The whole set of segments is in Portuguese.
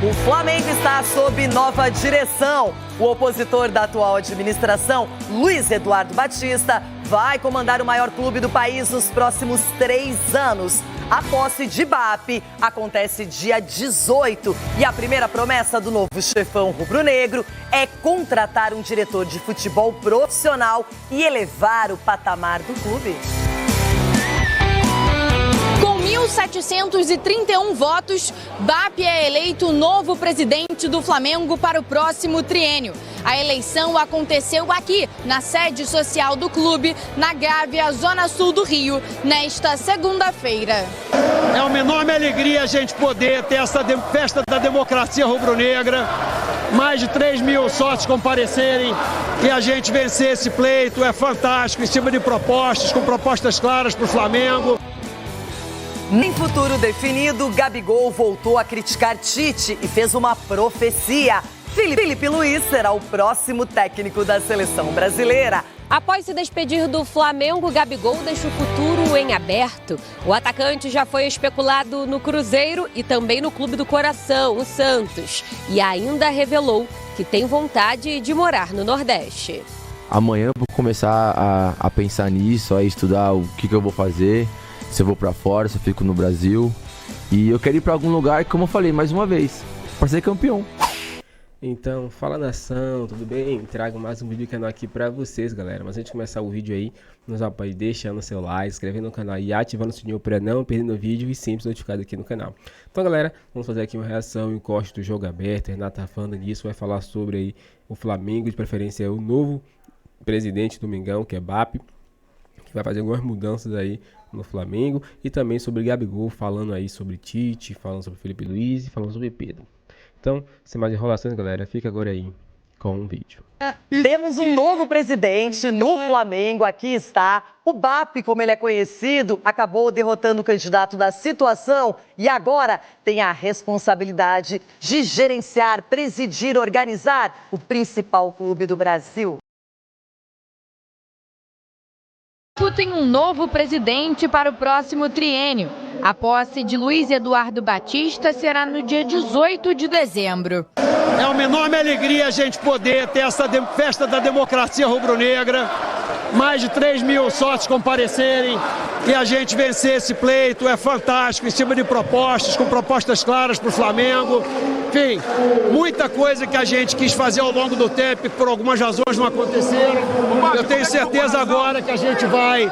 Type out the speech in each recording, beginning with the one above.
O Flamengo está sob nova direção. O opositor da atual administração, Luiz Eduardo Batista, vai comandar o maior clube do país nos próximos 3 anos. A posse de BAP acontece dia 18 e a primeira promessa do novo chefão rubro-negro é contratar um diretor de futebol profissional e elevar o patamar do clube. Com 1.731 votos, BAP é eleito o novo presidente do Flamengo para o próximo triênio. A eleição aconteceu aqui, na sede social do clube, na Gávea, Zona Sul do Rio, nesta segunda-feira. É uma enorme alegria a gente poder ter essa festa da democracia rubro-negra, mais de 3 mil sócios comparecerem e a gente vencer esse pleito. É fantástico, em cima de propostas, com propostas claras para o Flamengo. Em futuro definido, Gabigol voltou a criticar Tite e fez uma profecia. Felipe Luiz será o próximo técnico da seleção brasileira. Após se despedir do Flamengo, Gabigol deixa o futuro em aberto. O atacante já foi especulado no Cruzeiro e também no clube do coração, o Santos. E ainda revelou que tem vontade de morar no Nordeste. Amanhã eu vou começar a pensar nisso, a estudar o que eu vou fazer, se eu vou pra fora, se eu fico no Brasil. E eu quero ir pra algum lugar, como eu falei mais uma vez, pra ser campeão. Então, fala nação, tudo bem? Trago mais um vídeo do canal aqui pra vocês, galera. Mas antes de começar o vídeo aí, nos apoie deixando seu like, inscrevendo no canal e ativando o sininho pra não perder o vídeo e sempre ser notificado aqui no canal. Então, galera, vamos fazer aqui uma reação em corte do jogo aberto. Renato tá falando disso, vai falar sobre aí o Flamengo, de preferência o novo presidente do Mengão, que é BAP, que vai fazer algumas mudanças aí no Flamengo. E também sobre Gabigol, falando aí sobre Tite, falando sobre Felipe Luiz e falando sobre Pedro. Então, sem mais enrolações, galera, fica agora aí com o vídeo. Temos um novo presidente no Flamengo, aqui está. O BAP, como ele é conhecido, acabou derrotando o candidato da situação e agora tem a responsabilidade de gerenciar, presidir, organizar o principal clube do Brasil. Tem um novo presidente para o próximo triênio. A posse de Luiz Eduardo Batista será no dia 18 de dezembro. É uma enorme alegria a gente poder ter essa festa da democracia rubro-negra, mais de 3 mil sócios comparecerem e a gente vencer esse pleito. É fantástico, em cima de propostas, com propostas claras para o Flamengo. Enfim, muita coisa que a gente quis fazer ao longo do tempo e por algumas razões não aconteceram. Eu tenho certeza agora que a gente vai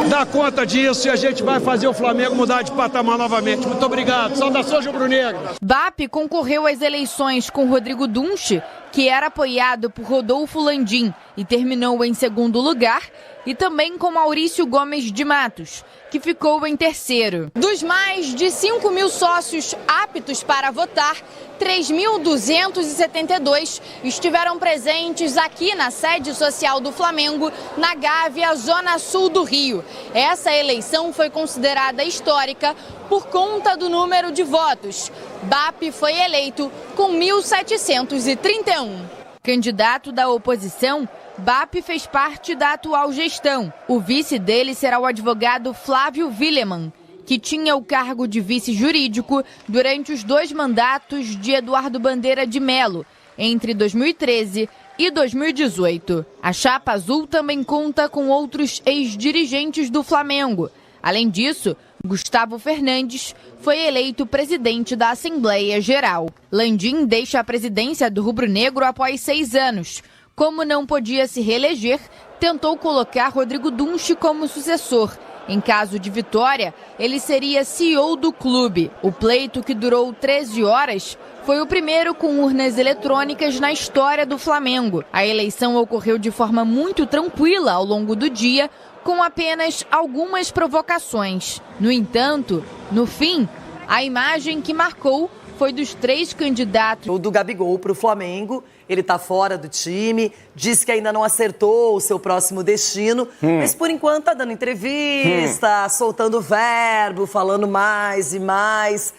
dar conta disso e a gente vai fazer o Flamengo mudar de patamar novamente. Muito obrigado. Saudações rubro-negras. BAP concorreu às eleições com Rodrigo Dunche, que era apoiado por Rodolfo Landim e terminou em segundo lugar, e também com Maurício Gomes de Matos, que ficou em terceiro. Dos mais de 5 mil sócios aptos para votar, 3.272 estiveram presentes aqui na sede social do Flamengo, na Gávea, Zona Sul do Rio. Essa eleição foi considerada histórica por conta do número de votos. BAP foi eleito com 1.731. Candidato da oposição, BAP fez parte da atual gestão. O vice dele será o advogado Flávio Willemann, que tinha o cargo de vice jurídico durante os 2 mandatos de Eduardo Bandeira de Mello, entre 2013 e 2018. A chapa azul também conta com outros ex-dirigentes do Flamengo. Além disso, Gustavo Fernandes foi eleito presidente da Assembleia Geral. Landim deixa a presidência do rubro-negro após 6 anos. Como não podia se reeleger, tentou colocar Rodrigo Dunche como sucessor. Em caso de vitória, ele seria CEO do clube. O pleito, que durou 13 horas, foi o primeiro com urnas eletrônicas na história do Flamengo. A eleição ocorreu de forma muito tranquila ao longo do dia, com apenas algumas provocações. No entanto, no fim, a imagem que marcou foi dos 3 candidatos. O do Gabigol para o Flamengo, ele está fora do time, diz que ainda não acertou o seu próximo destino, mas por enquanto está dando entrevista, soltando verbo, falando mais e mais.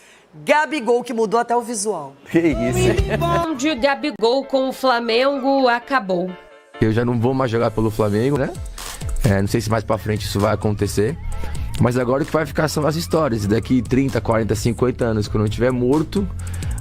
Gabigol, que mudou até o visual. Que isso? O bom de Gabigol com o Flamengo acabou. Eu já não vou mais jogar pelo Flamengo, né? Não sei se mais pra frente isso vai acontecer. Mas agora o que vai ficar são as histórias. Daqui 30, 40, 50 anos, quando eu estiver morto,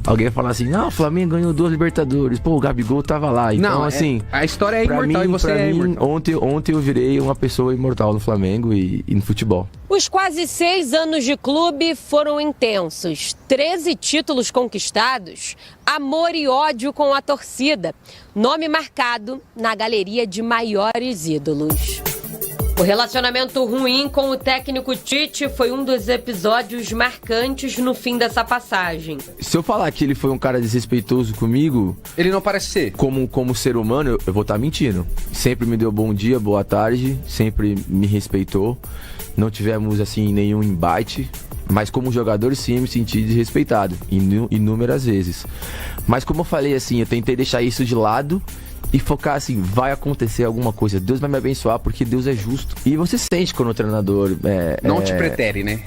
alguém vai falar assim, não, o Flamengo ganhou 2 Libertadores. Pô, o Gabigol tava lá. Então, Não, assim... a história é imortal e você é imortal. Ontem eu virei uma pessoa imortal no Flamengo e no futebol. Os quase 6 anos de clube foram intensos. 13 títulos conquistados, amor e ódio com a torcida. Nome marcado na galeria de maiores ídolos. O relacionamento ruim com o técnico Tite foi um dos episódios marcantes no fim dessa passagem. Se eu falar que ele foi um cara desrespeitoso comigo... Ele não parece ser. Como ser humano, eu vou estar mentindo. Sempre me deu bom dia, boa tarde, sempre me respeitou. Não tivemos, assim, nenhum embate. Mas como jogador, sim, me senti desrespeitado. Inúmeras vezes. Mas como eu falei, assim, eu tentei deixar isso de lado... E focar assim, vai acontecer alguma coisa, Deus vai me abençoar porque Deus é justo. E você sente quando o treinador... não te pretere, né?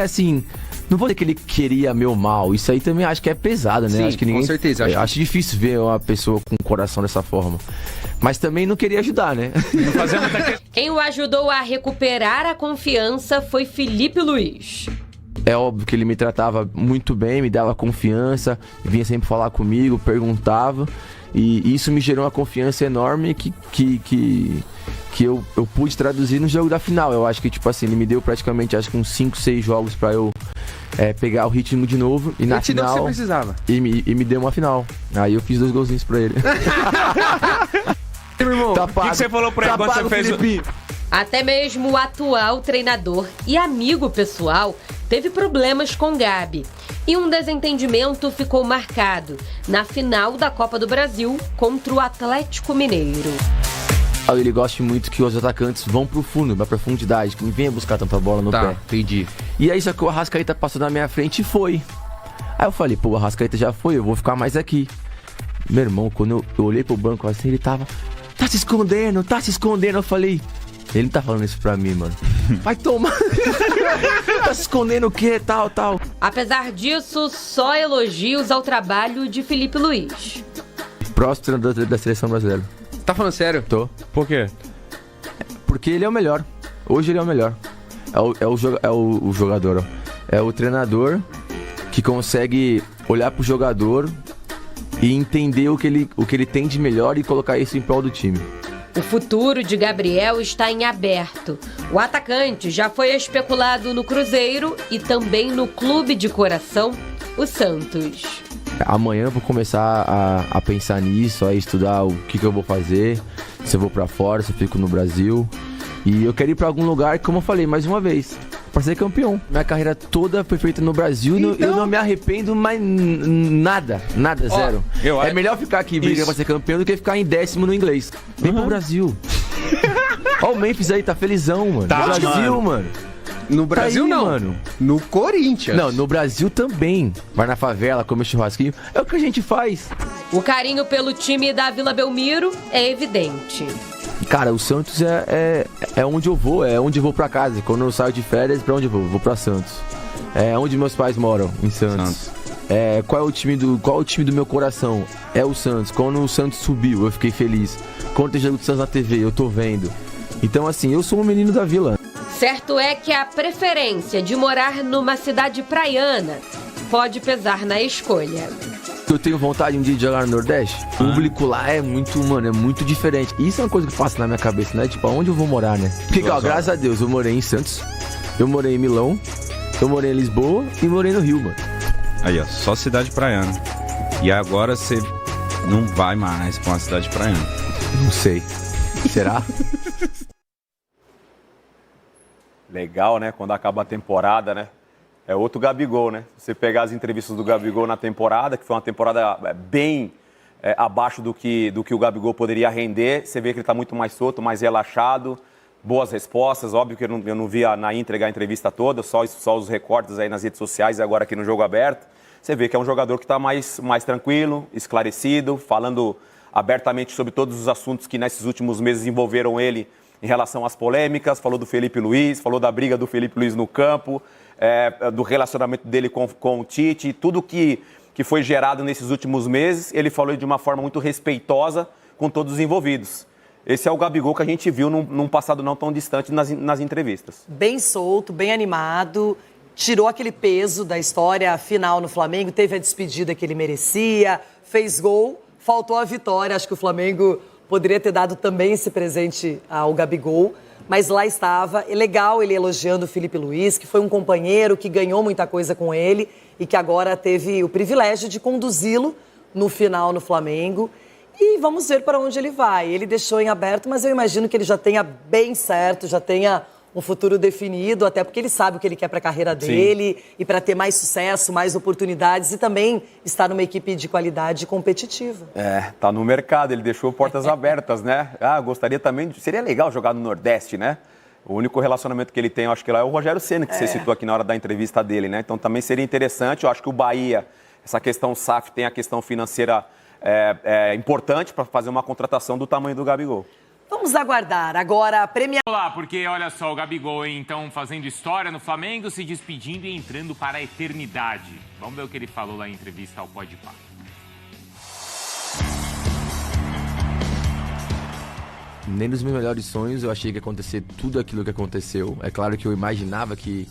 Assim, não vou dizer que ele queria meu mal, isso aí também acho que é pesado, né? Sim, acho que ninguém, com certeza. Acho difícil ver uma pessoa com o coração dessa forma. Mas também não queria ajudar, né? Quem o ajudou a recuperar a confiança foi Felipe Luiz. É óbvio que ele me tratava muito bem, me dava confiança, vinha sempre falar comigo, perguntava. E isso me gerou uma confiança enorme que eu pude traduzir no jogo da final. Eu acho que, tipo assim, ele me deu praticamente, acho que uns 5, 6 jogos pra eu pegar o ritmo de novo. E na final... Ele te deu o que você precisava. E me deu uma final. Aí eu fiz 2 golzinhos pra ele. Meu irmão, tá pago. O que você falou pra ele quando você fez Felipe? Até mesmo o atual treinador e amigo pessoal teve problemas com Gabi. E um desentendimento ficou marcado na final da Copa do Brasil contra o Atlético Mineiro. Ele gosta muito que os atacantes vão pro fundo, pra profundidade, que não venha buscar tanta bola no pé. Entendi. E aí só que o Arrascaeta passou na minha frente e foi. Aí eu falei, pô, o Arrascaeta já foi, eu vou ficar mais aqui. Meu irmão, quando eu olhei pro banco assim, ele tava... Tá se escondendo. Eu falei... Ele não tá falando isso pra mim, mano. Vai tomar. Tá se escondendo o quê? Tal. Apesar disso, só elogios ao trabalho de Felipe Luiz. Próximo treinador da seleção brasileira. Tá falando sério? Tô. Por quê? Porque ele é o melhor. Hoje ele é o melhor. É o jogador, ó. É o treinador que consegue olhar pro jogador e entender o que ele tem de melhor e colocar isso em prol do time. O futuro de Gabriel está em aberto. O atacante já foi especulado no Cruzeiro e também no clube de coração, o Santos. Amanhã eu vou começar a pensar nisso, a estudar o que eu vou fazer, se eu vou pra fora, se eu fico no Brasil. E eu quero ir pra algum lugar, como eu falei mais uma vez, pra ser campeão. Minha carreira toda foi feita no Brasil, e eu não me arrependo mais nada, zero. É melhor ficar aqui brigando pra ser campeão do que ficar em 10º no inglês. Vem pro Brasil. Ó o Memphis aí, tá felizão, mano. Tá, no Brasil, mano. No Brasil tá aí, não, mano. No Corinthians. Não, no Brasil também. Vai na favela, come churrasquinho. É o que a gente faz. O carinho pelo time da Vila Belmiro é evidente. Cara, o Santos é onde eu vou, é onde eu vou pra casa. Quando eu saio de férias, pra onde eu vou? Vou pra Santos. É onde meus pais moram, em Santos. Qual é o time do meu coração? É o Santos. Quando o Santos subiu, eu fiquei feliz. Quando tem jogo do Santos na TV, eu tô vendo. Então, assim, eu sou um menino da Vila. Certo é que a preferência de morar numa cidade praiana pode pesar na escolha. Eu tenho vontade um dia de jogar no Nordeste. O público lá é muito diferente. Isso é uma coisa que passa na minha cabeça, né? Tipo, aonde eu vou morar, né? Porque, graças a Deus, eu morei em Santos, eu morei em Milão, eu morei em Lisboa e morei no Rio, mano. Aí, ó, só cidade praiana. E agora você não vai mais pra uma cidade praiana. Não sei. Será? Legal, né? Quando acaba a temporada, né? É outro Gabigol, né? Você pegar as entrevistas do Gabigol na temporada, que foi uma temporada bem abaixo do que o Gabigol poderia render, você vê que ele está muito mais solto, mais relaxado, boas respostas. Óbvio que eu não vi na íntegra a entrevista toda, só os recortes aí nas redes sociais e agora aqui no Jogo Aberto. Você vê que é um jogador que está mais tranquilo, esclarecido, falando abertamente sobre todos os assuntos que nesses últimos meses envolveram ele em relação às polêmicas. Falou do Felipe Luiz, falou da briga do Felipe Luiz no campo, do relacionamento dele com o Tite, tudo que foi gerado nesses últimos meses, ele falou de uma forma muito respeitosa com todos os envolvidos. esse é o Gabigol que a gente viu num passado não tão distante nas entrevistas. Bem solto, bem animado, tirou aquele peso da história final no Flamengo, teve a despedida que ele merecia, fez gol, faltou a vitória. Acho que o Flamengo poderia ter dado também esse presente ao Gabigol, mas lá estava. É legal ele elogiando o Felipe Luiz, que foi um companheiro que ganhou muita coisa com ele e que agora teve o privilégio de conduzi-lo no final no Flamengo. E vamos ver para onde ele vai. Ele deixou em aberto, mas eu imagino que ele já tenha bem certo, já tenha um futuro definido, até porque ele sabe o que ele quer para a carreira dele. Sim. E para ter mais sucesso, mais oportunidades e também estar numa equipe de qualidade competitiva. Tá no mercado, ele deixou portas abertas, né? Gostaria também, seria legal jogar no Nordeste, né? O único relacionamento que ele tem, eu acho que lá é o Rogério Ceni, que você citou aqui na hora da entrevista dele, né? Então também seria interessante, eu acho que o Bahia, essa questão SAF tem a questão financeira importante para fazer uma contratação do tamanho do Gabigol. Vamos aguardar agora a premiação. Olá, porque olha só, o Gabigol então fazendo história no Flamengo, se despedindo e entrando para a eternidade. Vamos ver o que ele falou lá em entrevista ao Podpah. Nem nos meus melhores sonhos eu achei que ia acontecer tudo aquilo que aconteceu. É claro que eu imaginava que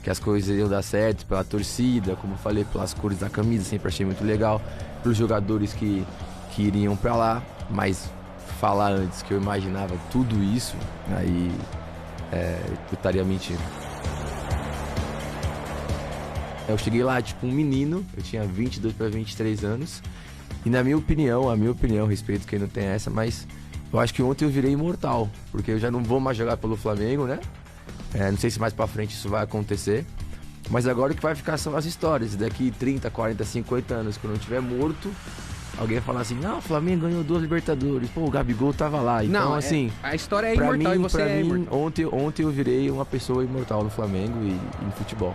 as coisas iam dar certo pela torcida, como eu falei, pelas cores da camisa, sempre achei muito legal, pelos jogadores que iriam pra lá, mas falar antes que eu imaginava tudo isso, aí eu estaria mentindo. Eu cheguei lá tipo um menino, eu tinha 22 para 23 anos, e na minha opinião, respeito quem não tem essa, mas eu acho que ontem eu virei imortal, porque eu já não vou mais jogar pelo Flamengo, né? Não sei se mais pra frente isso vai acontecer, mas agora o que vai ficar são as histórias. Daqui 30, 40, 50 anos, quando eu estiver morto, alguém vai falar assim, não, o Flamengo ganhou 2 Libertadores, pô, o Gabigol tava lá. Então, assim, a história é imortal e você é imortal. Ontem eu virei uma pessoa imortal no Flamengo e no futebol.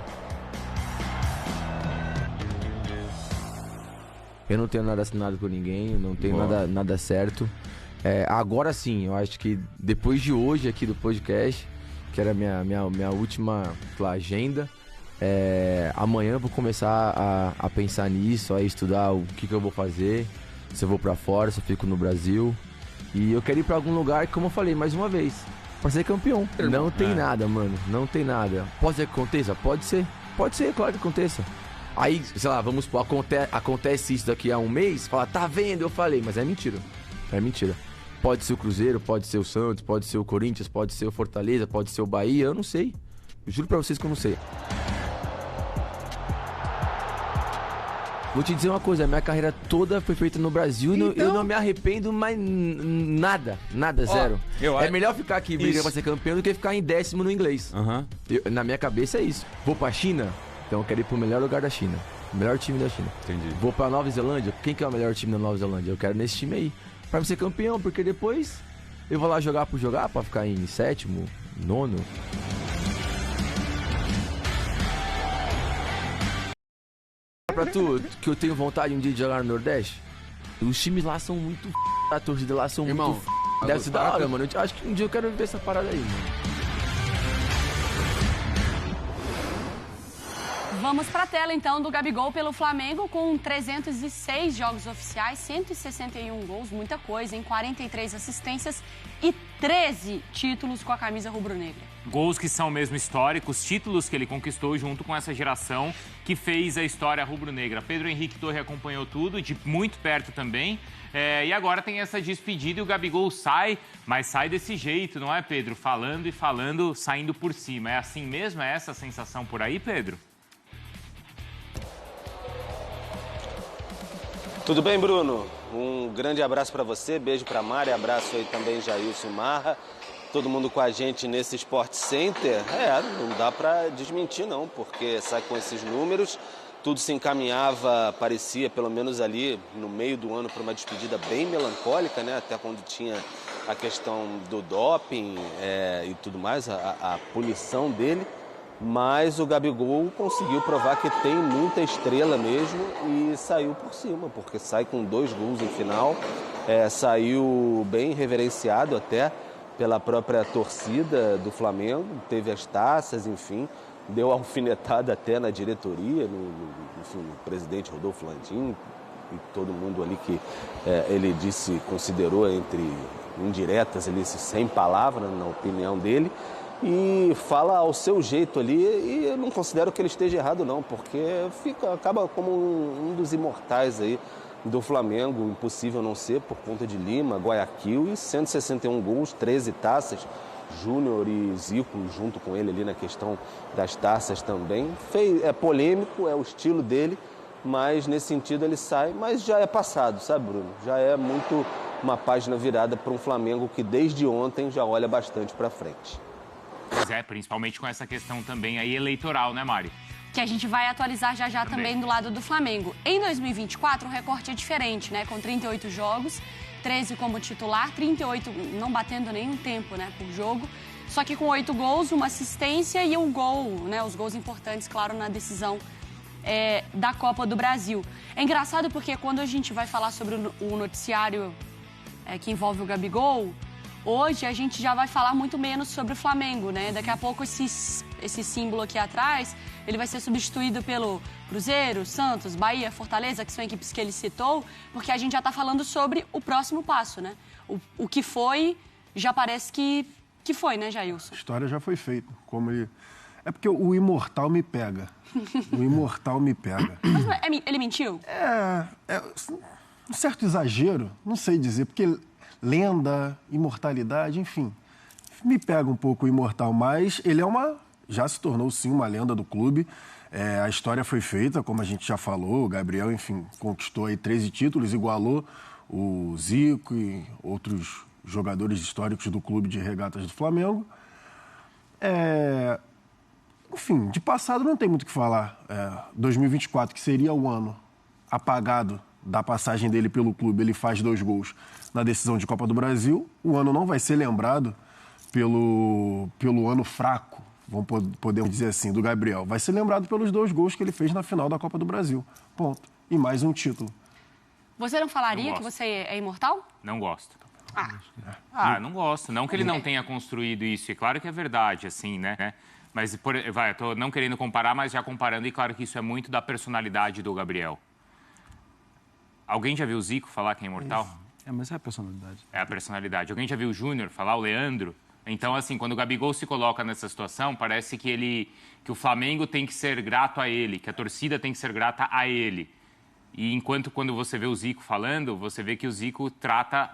Eu não tenho nada assinado com ninguém, eu não tenho nada certo. Agora sim, eu acho que depois de hoje aqui do podcast, que era minha última agenda, amanhã eu vou começar a pensar nisso, a estudar o que eu vou fazer, se eu vou pra fora, se eu fico no Brasil. E eu quero ir pra algum lugar, como eu falei mais uma vez, pra ser campeão. Não tem nada, mano, não tem nada. Pode ser que aconteça? Pode ser, claro que aconteça. Aí, sei lá, vamos supor, acontece isso daqui a um mês, fala, tá vendo? Eu falei, mas é mentira. Pode ser o Cruzeiro, pode ser o Santos, pode ser o Corinthians, pode ser o Fortaleza, pode ser o Bahia, eu não sei. Eu juro pra vocês que eu não sei. Vou te dizer uma coisa, a minha carreira toda foi feita no Brasil e eu não me arrependo mais nada, zero. É melhor ficar aqui brigando pra ser campeão do que ficar em 10º no inglês. Na minha cabeça é isso. Vou pra China, então eu quero ir pro melhor lugar da China. O melhor time da China. Entendi. Vou pra Nova Zelândia, quem que é o melhor time da Nova Zelândia? Eu quero nesse time aí. Pra ser campeão, porque depois eu vou lá jogar por jogar, pra ficar em 7º, 9º. Pra tu, que eu tenho vontade um dia de jogar no Nordeste, os times lá são muito a torcida lá são muito deve ser da hora, mano. Eu acho que um dia eu quero ver essa parada aí, mano. Vamos para a tela, então, do Gabigol pelo Flamengo, com 306 jogos oficiais, 161 gols, muita coisa, em 43 assistências e 13 títulos com a camisa rubro-negra. Gols que são mesmo históricos, títulos que ele conquistou junto com essa geração que fez a história rubro-negra. Pedro Henrique Torre acompanhou tudo, de muito perto também, e agora tem essa despedida e o Gabigol sai, mas sai desse jeito, não é, Pedro? Falando e falando, saindo por cima. É assim mesmo? É essa a sensação por aí, Pedro? Tudo bem, Bruno? Um grande abraço para você, beijo para Mari, abraço aí também Jailson e Marra, todo mundo com a gente nesse Sport Center. Não dá para desmentir não, porque sai com esses números, tudo se encaminhava, parecia pelo menos ali no meio do ano para uma despedida bem melancólica, né? Até quando tinha a questão do doping e tudo mais, a punição dele. Mas o Gabigol conseguiu provar que tem muita estrela mesmo e saiu por cima, porque sai com 2 gols em final, saiu bem reverenciado até pela própria torcida do Flamengo, teve as taças, enfim, deu alfinetada até na diretoria, no presidente Rodolfo Landim, e todo mundo ali que ele disse, considerou entre indiretas, ali, sem palavras, na opinião dele, e fala ao seu jeito ali, e eu não considero que ele esteja errado não, porque acaba como um dos imortais aí do Flamengo, impossível não ser, por conta de Lima, Guayaquil e 161 gols, 13 taças, Júnior e Zico junto com ele ali na questão das taças também. É polêmico, é o estilo dele, mas nesse sentido ele sai, mas já é passado, sabe, Bruno? Já é muito uma página virada para um Flamengo que desde ontem já olha bastante para frente. Pois é, principalmente com essa questão também aí eleitoral, né, Mari? Que a gente vai atualizar já também do lado do Flamengo. Em 2024, o recorte é diferente, né? Com 38 jogos, 13 como titular, 38 não batendo nenhum tempo, né, por jogo. Só que com 8 gols, uma assistência e um gol, né? Os gols importantes, claro, na decisão da Copa do Brasil. É engraçado porque quando a gente vai falar sobre o noticiário que envolve o Gabigol, hoje a gente já vai falar muito menos sobre o Flamengo, né? Daqui a pouco esse símbolo aqui atrás, ele vai ser substituído pelo Cruzeiro, Santos, Bahia, Fortaleza, que são equipes que ele citou, porque a gente já está falando sobre o próximo passo, né? O que foi, já parece que foi, né, Jailson? A história já foi feita. Como ele... É porque o imortal me pega. O imortal me pega. Mas ele mentiu? Um certo exagero, não sei dizer, porque lenda, imortalidade, enfim, me pega um pouco o imortal, mas ele já se tornou sim uma lenda do clube. A história foi feita, como a gente já falou, o Gabriel, enfim, conquistou aí 13 títulos, igualou o Zico e outros jogadores históricos do clube de regatas do Flamengo. Enfim, de passado não tem muito o que falar. 2024, que seria o ano apagado da passagem dele pelo clube, ele faz 2 gols na decisão de Copa do Brasil. O ano não vai ser lembrado pelo ano fraco, podemos dizer assim, do Gabriel. Vai ser lembrado pelos 2 gols que ele fez na final da Copa do Brasil. Ponto. E mais um título. Você não falaria que você é imortal? Não gosto. Não gosto. Não que ele não tenha construído isso. E claro que é verdade, assim, né? Mas, eu tô não querendo comparar, mas já comparando. E claro que isso é muito da personalidade do Gabriel. Alguém já viu o Zico falar que é imortal? Mas é a personalidade. É a personalidade. Alguém já viu o Júnior falar, o Leandro? Então, assim, quando o Gabigol se coloca nessa situação, parece que o Flamengo tem que ser grato a ele, que a torcida tem que ser grata a ele. E enquanto quando você vê o Zico falando, você vê que o Zico trata,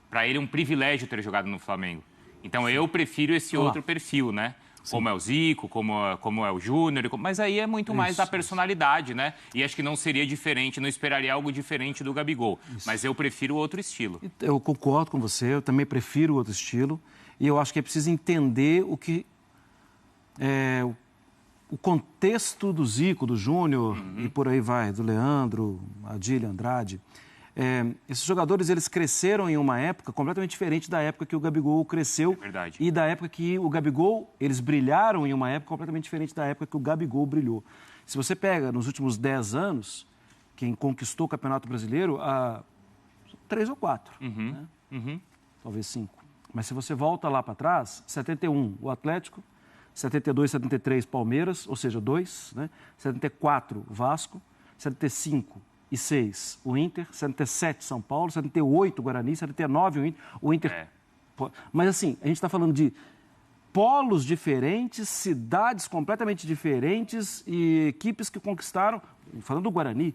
para ele, um privilégio ter jogado no Flamengo. Então, eu prefiro esse outro perfil, né? Sim. Como é o Zico, como é o Júnior, mas aí é muito mais da personalidade, né? E acho que não seria diferente, não esperaria algo diferente do Gabigol. Isso. Mas eu prefiro outro estilo. Eu concordo com você, eu também prefiro outro estilo. E eu acho que é preciso entender o contexto do Zico, do Júnior, e por aí vai, do Leandro, Adílio, Andrade. Esses jogadores, eles cresceram em uma época completamente diferente da época que o Gabigol cresceu. É verdade. E da época que o Gabigol, eles brilharam em uma época completamente diferente da época que o Gabigol brilhou. Se você pega nos últimos 10 anos, quem conquistou o Campeonato Brasileiro, 3 ou 4, né? Talvez 5. Mas se você volta lá para trás, 71, o Atlético, 72, 73, Palmeiras, ou seja, 2, né? 74, Vasco, 75 e 6, o Inter, 77, São Paulo, 78, Guarani, 79, o Inter. Mas assim, a gente está falando de polos diferentes, cidades completamente diferentes e equipes que conquistaram, falando do Guarani,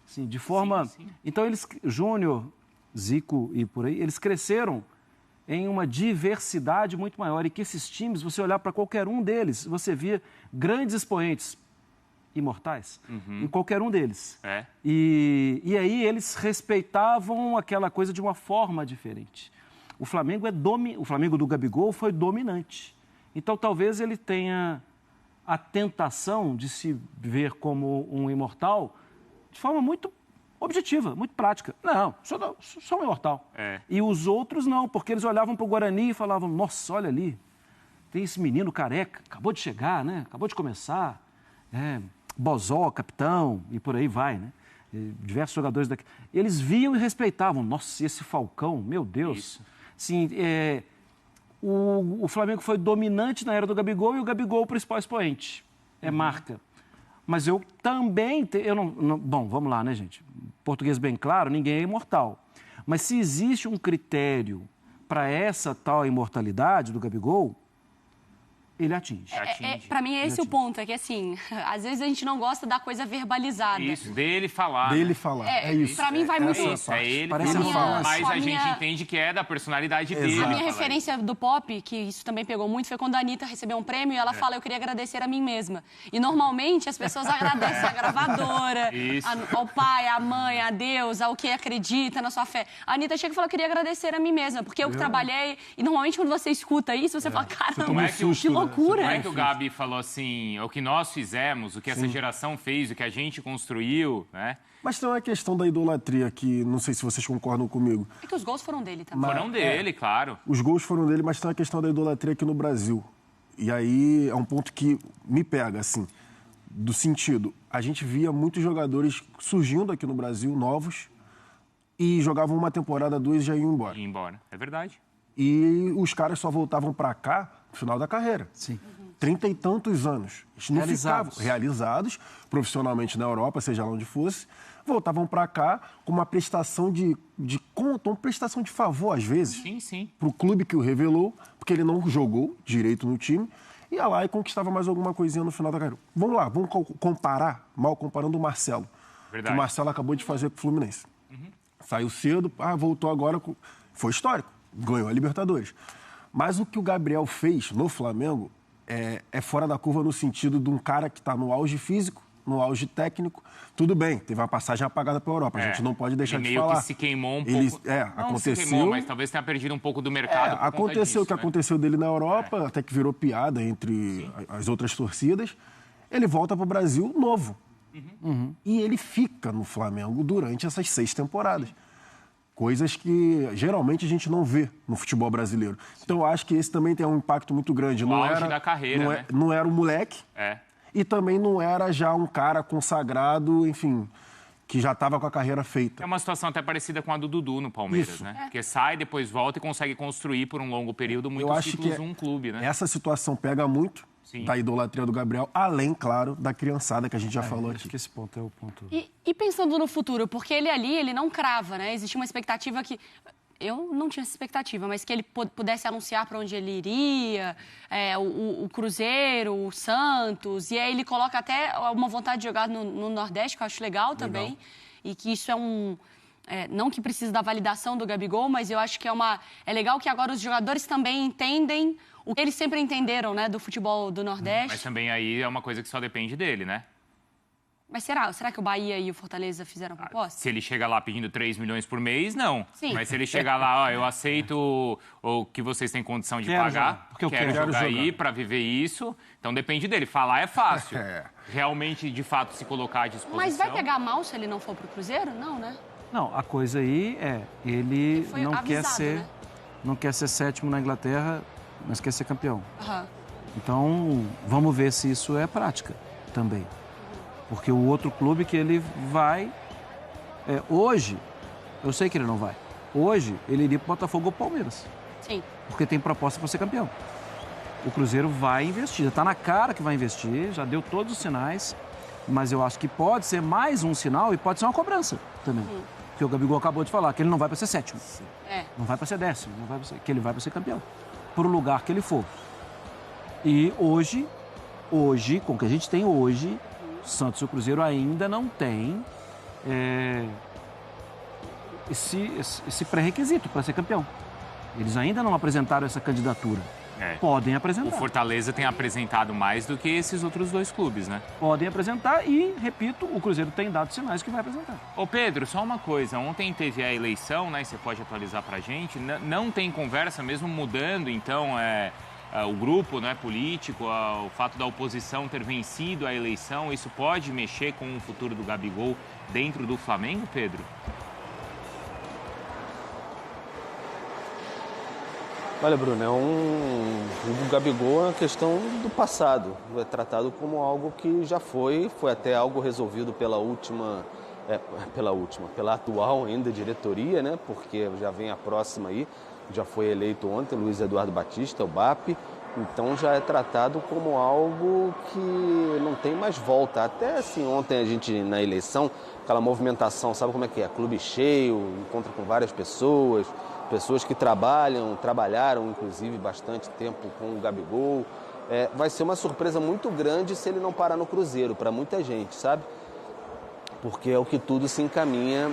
assim, de forma... Sim. Então, eles, Júnior, Zico e por aí, eles cresceram em uma diversidade muito maior e que esses times, você olhar para qualquer um deles, você via grandes expoentes imortais em qualquer um deles. E aí eles respeitavam aquela coisa de uma forma diferente. O Flamengo o Flamengo do Gabigol foi dominante. Então talvez ele tenha a tentação de se ver como um imortal de forma muito objetiva, muito prática. Não, sou um imortal. E os outros não, porque eles olhavam para o Guarani e falavam, nossa, olha ali, tem esse menino careca, acabou de chegar, né? Acabou de começar. Bozó, capitão, e por aí vai, né? Diversos jogadores daqui. Eles viam e respeitavam. Nossa, esse Falcão, meu Deus. Sim, o Flamengo foi dominante na era do Gabigol e o Gabigol o principal expoente. Marca. Mas eu também... Bom, vamos lá, né, gente? Português bem claro, ninguém é imortal. Mas se existe um critério para essa tal imortalidade do Gabigol, ele atinge. Para mim, esse é o ponto. É que, assim, às vezes a gente não gosta da coisa verbalizada. Isso, dele falar. Dele falar, é isso. Para mim, vai muito isso. É ele Parece falar, mas a gente entende que é da personalidade dele. A minha referência do pop, que isso também pegou muito, foi quando a Anitta recebeu um prêmio e ela fala, eu queria agradecer a mim mesma. E, normalmente, as pessoas agradecem a gravadora, ao pai, à mãe, a Deus, ao que acredita na sua fé. A Anitta chega e fala, eu queria agradecer a mim mesma, porque eu que trabalhei. E, normalmente, quando você escuta isso, você fala, caramba, que loucura. Como é que o Gabi falou assim, o que nós fizemos, o que essa geração fez, o que a gente construiu, né? Mas tem uma questão da idolatria que não sei se vocês concordam comigo. É que os gols foram dele também. Foram dele, claro. Os gols foram dele, mas tem uma questão da idolatria aqui no Brasil. E aí é um ponto que me pega, assim, do sentido. A gente via muitos jogadores surgindo aqui no Brasil, novos, e jogavam uma temporada, 2 e já iam embora. Ia embora, é verdade. E os caras só voltavam pra cá no final da carreira. Sim. 30 e tantos anos. Eles não ficavam realizados profissionalmente na Europa, seja lá onde fosse, voltavam para cá com uma prestação de conta, uma prestação de favor, às vezes, para o clube que o revelou, porque ele não jogou direito no time, ia lá e conquistava mais alguma coisinha no final da carreira. Vamos lá, vamos comparar, mal comparando o Marcelo. Verdade. Que o Marcelo acabou de fazer com o Fluminense. Saiu cedo, voltou agora, foi histórico, ganhou a Libertadores. Mas o que o Gabriel fez no Flamengo é fora da curva no sentido de um cara que está no auge físico, no auge técnico. Tudo bem, teve uma passagem apagada para a Europa, a gente não pode deixar de falar. Meio que se queimou um pouco. Não aconteceu, se queimou, mas talvez tenha perdido um pouco do mercado. Aconteceu o que aconteceu dele na Europa, até que virou piada entre as outras torcidas. Ele volta para o Brasil novo. E ele fica no Flamengo durante essas 6 temporadas. Coisas que geralmente a gente não vê no futebol brasileiro. Então eu acho que esse também tem um impacto muito grande. O auge da carreira, né? Não era um moleque. E também não era já um cara consagrado, enfim, que já estava com a carreira feita. É uma situação até parecida com a do Dudu no Palmeiras, né? Porque sai, depois volta e consegue construir por um longo período muitos títulos num clube, né? Essa situação pega muito da idolatria do Gabriel, além, claro, da criançada que a gente já falou aqui. Acho que esse ponto é o ponto. E pensando no futuro, porque ele não crava, né? Existia uma expectativa que... Eu não tinha essa expectativa, mas que ele pudesse anunciar para onde ele iria, o Cruzeiro, o Santos, e aí ele coloca até uma vontade de jogar no Nordeste, que eu acho legal também, e que isso é um... não que precise da validação do Gabigol, mas eu acho que é legal que agora os jogadores também entendem o que eles sempre entenderam, né, do futebol do Nordeste. Mas também aí é uma coisa que só depende dele, né? Mas será que o Bahia e o Fortaleza fizeram proposta? Se ele chega lá pedindo 3 milhões por mês, não. Sim. Mas se ele chegar lá, eu aceito o que vocês têm condição de pagar, porque eu quero jogar aí para viver isso. Então depende dele. Falar é fácil. Realmente, de fato, se colocar à disposição. Mas vai pegar mal se ele não for pro Cruzeiro? Não, né? Não, a coisa aí ele não quer ser, né? não quer ser 7º na Inglaterra, mas quer ser campeão. Uhum. Então, vamos ver se isso é prática também. Porque o outro clube que ele vai... hoje, eu sei que ele não vai. Hoje, ele iria para o Botafogo ou Palmeiras. Sim. Porque tem proposta para ser campeão. O Cruzeiro vai investir. Está na cara que vai investir, já deu todos os sinais. Mas eu acho que pode ser mais um sinal e pode ser uma cobrança também. Porque o Gabigol acabou de falar que ele não vai para ser 7º. Não vai para ser 10º, não vai que ele vai para ser campeão. Por o lugar que ele for. E hoje, com o que a gente tem hoje... Santos e o Cruzeiro ainda não têm esse pré-requisito para ser campeão. Eles ainda não apresentaram essa candidatura. Podem apresentar. O Fortaleza tem apresentado mais do que esses outros 2 clubes, né? Podem apresentar e, repito, o Cruzeiro tem dado sinais que vai apresentar. Ô Pedro, só uma coisa. Ontem teve a eleição, né? Você pode atualizar pra gente. Não tem conversa, mesmo mudando, então... o grupo, né, político, o fato da oposição ter vencido a eleição, isso pode mexer com o futuro do Gabigol dentro do Flamengo, Pedro? Olha, Bruno, o Gabigol é uma questão do passado. É tratado como algo que já foi até algo resolvido pela atual ainda diretoria, né? Porque já vem a próxima aí. Já foi eleito ontem, Luiz Eduardo Batista, o BAP, Então já é tratado como algo que não tem mais volta. Até assim, ontem a gente na eleição, aquela movimentação, sabe como é que é? Clube cheio, encontra com várias pessoas que trabalharam inclusive bastante tempo com o Gabigol. Vai ser uma surpresa muito grande se ele não parar no Cruzeiro, para muita gente, sabe? Porque é o que tudo se encaminha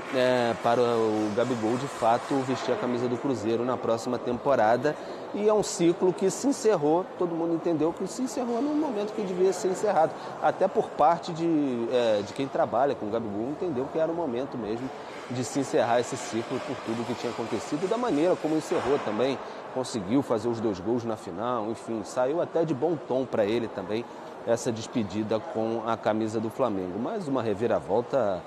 para o Gabigol, de fato, vestir a camisa do Cruzeiro na próxima temporada. E é um ciclo que se encerrou, todo mundo entendeu que se encerrou no momento que devia ser encerrado. Até por parte de quem trabalha com o Gabigol, entendeu que era o momento mesmo de se encerrar esse ciclo por tudo que tinha acontecido e da maneira como encerrou também. Conseguiu fazer os 2 gols na final, enfim, saiu até de bom tom para ele também essa despedida com a camisa do Flamengo. Mas uma reviravolta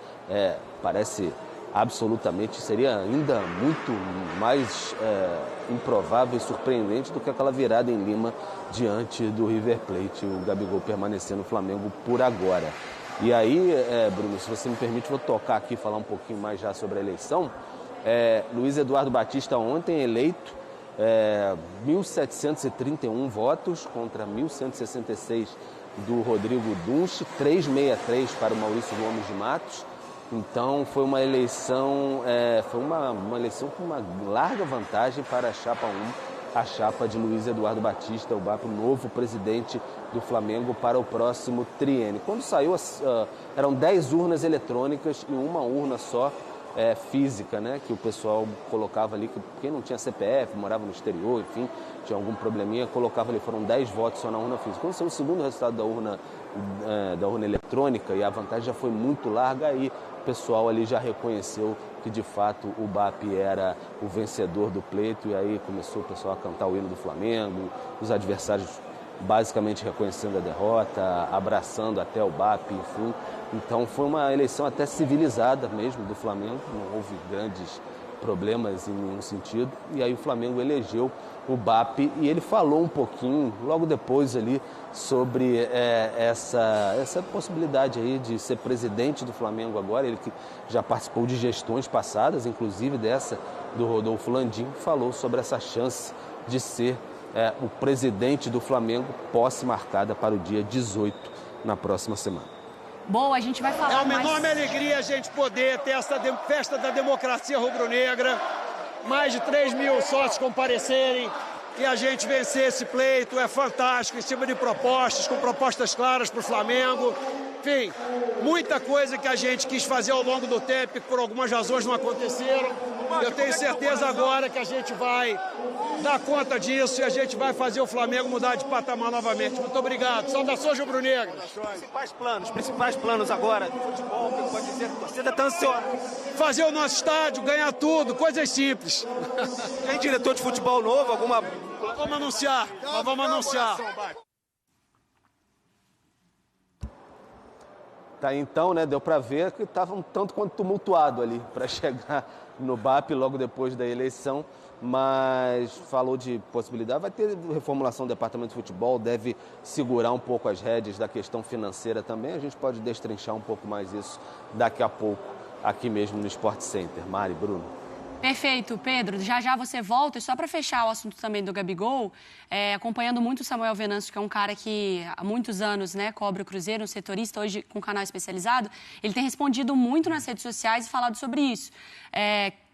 parece absolutamente, seria ainda muito mais improvável e surpreendente do que aquela virada em Lima diante do River Plate, o Gabigol permanecer no Flamengo por agora. E aí, Bruno, se você me permite, vou tocar aqui, falar um pouquinho mais já sobre a eleição. Luiz Eduardo Batista ontem eleito, 1.731 votos contra 1.166 do Rodrigo Dunche, 363 para o Maurício Gomes de Matos. Então foi uma eleição, uma eleição com uma larga vantagem para a chapa 1, a chapa de Luiz Eduardo Batista, o BAP, o novo presidente do Flamengo para o próximo triênio. Quando saiu, eram 10 urnas eletrônicas e uma urna só física, né, que o pessoal colocava ali, que quem não tinha CPF, morava no exterior, enfim, tinha algum probleminha, colocava ali, foram 10 votos só na urna física. Quando saiu o segundo resultado da urna eletrônica, e a vantagem já foi muito larga, aí o pessoal ali já reconheceu que de fato o BAP era o vencedor do pleito, e aí começou o pessoal a cantar o hino do Flamengo, os adversários basicamente reconhecendo a derrota, abraçando até o BAP, enfim. Então foi uma eleição até civilizada mesmo do Flamengo, não houve grandes problemas em nenhum sentido. E aí o Flamengo elegeu o BAP e ele falou um pouquinho, logo depois ali, sobre essa possibilidade aí de ser presidente do Flamengo agora. Ele que já participou de gestões passadas, inclusive dessa do Rodolfo Landim, falou sobre essa chance de ser o presidente do Flamengo, posse marcada para o dia 18, na próxima semana. Boa, a gente vai falar mais. É uma mais... enorme alegria a gente poder ter essa festa da democracia rubro-negra, mais de 3 mil sócios comparecerem e a gente vencer esse pleito. É fantástico, em cima de propostas, com propostas claras para o Flamengo. Enfim, muita coisa que a gente quis fazer ao longo do tempo e por algumas razões não aconteceram. Eu tenho certeza agora que a gente vai dar conta disso e a gente vai fazer o Flamengo mudar de patamar novamente. Muito obrigado. Saudações rubro-negras. Principais planos agora do futebol, que pode dizer que a torcida está ansiosa. Fazer o nosso estádio, ganhar tudo, coisas simples. Tem diretor de futebol novo, alguma... Vamos anunciar, vamos anunciar. Tá, então, né, deu para ver que estava um tanto quanto tumultuado ali para chegar no BAP logo depois da eleição, mas falou de possibilidade, vai ter reformulação do departamento de futebol, deve segurar um pouco as rédeas da questão financeira também, a gente pode destrinchar um pouco mais isso daqui a pouco, aqui mesmo no Sport Center. Mari, Bruno. Perfeito, Pedro. Já você volta. E só para fechar o assunto também do Gabigol, acompanhando muito o Samuel Venâncio, que é um cara que há muitos anos, né, cobre o Cruzeiro, um setorista, hoje com um canal especializado, ele tem respondido muito nas redes sociais e falado sobre isso.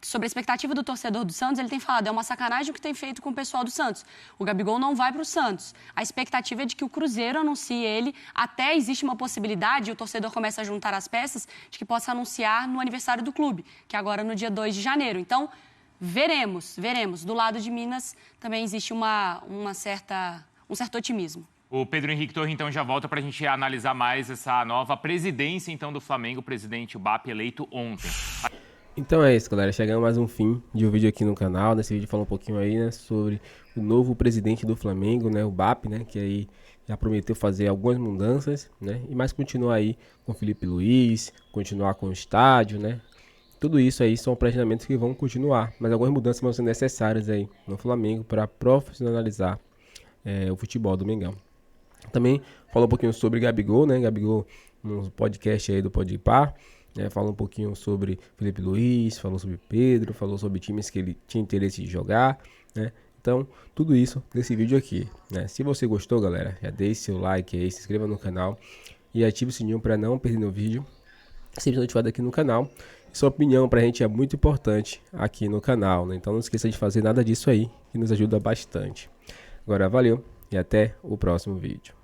Sobre a expectativa do torcedor do Santos, ele tem falado, é uma sacanagem o que tem feito com o pessoal do Santos. O Gabigol não vai para o Santos. A expectativa é de que o Cruzeiro anuncie ele, até existe uma possibilidade, e o torcedor começa a juntar as peças, de que possa anunciar no aniversário do clube, que é agora no dia 2 de janeiro. Então, veremos. Do lado de Minas também existe um certo otimismo. O Pedro Henrique Torre, então, já volta para a gente analisar mais essa nova presidência, então, do Flamengo, o presidente BAP eleito ontem. Então é isso, galera. Chegamos a mais um fim de um vídeo aqui no canal. Nesse vídeo fala um pouquinho aí, né, sobre o novo presidente do Flamengo, né, o BAP, né, que aí já prometeu fazer algumas mudanças, né, e mais continuar aí com o Felipe Luiz, continuar com o estádio, né. Tudo isso aí são planejamentos que vão continuar, mas algumas mudanças vão ser necessárias aí no Flamengo para profissionalizar o futebol do Mengão. Também falou um pouquinho sobre Gabigol, né, Gabigol no podcast aí do Podpah. Falou um pouquinho sobre Felipe Luiz, falou sobre Pedro, falou sobre times que ele tinha interesse de jogar, né? Então, tudo isso nesse vídeo aqui, né? Se você gostou, galera, já deixe seu like aí, se inscreva no canal e ative o sininho para não perder nenhum vídeo. Sempre notificado aqui no canal. Sua opinião pra gente é muito importante aqui no canal, né? Então não esqueça de fazer nada disso aí, que nos ajuda bastante. Agora, valeu e até o próximo vídeo.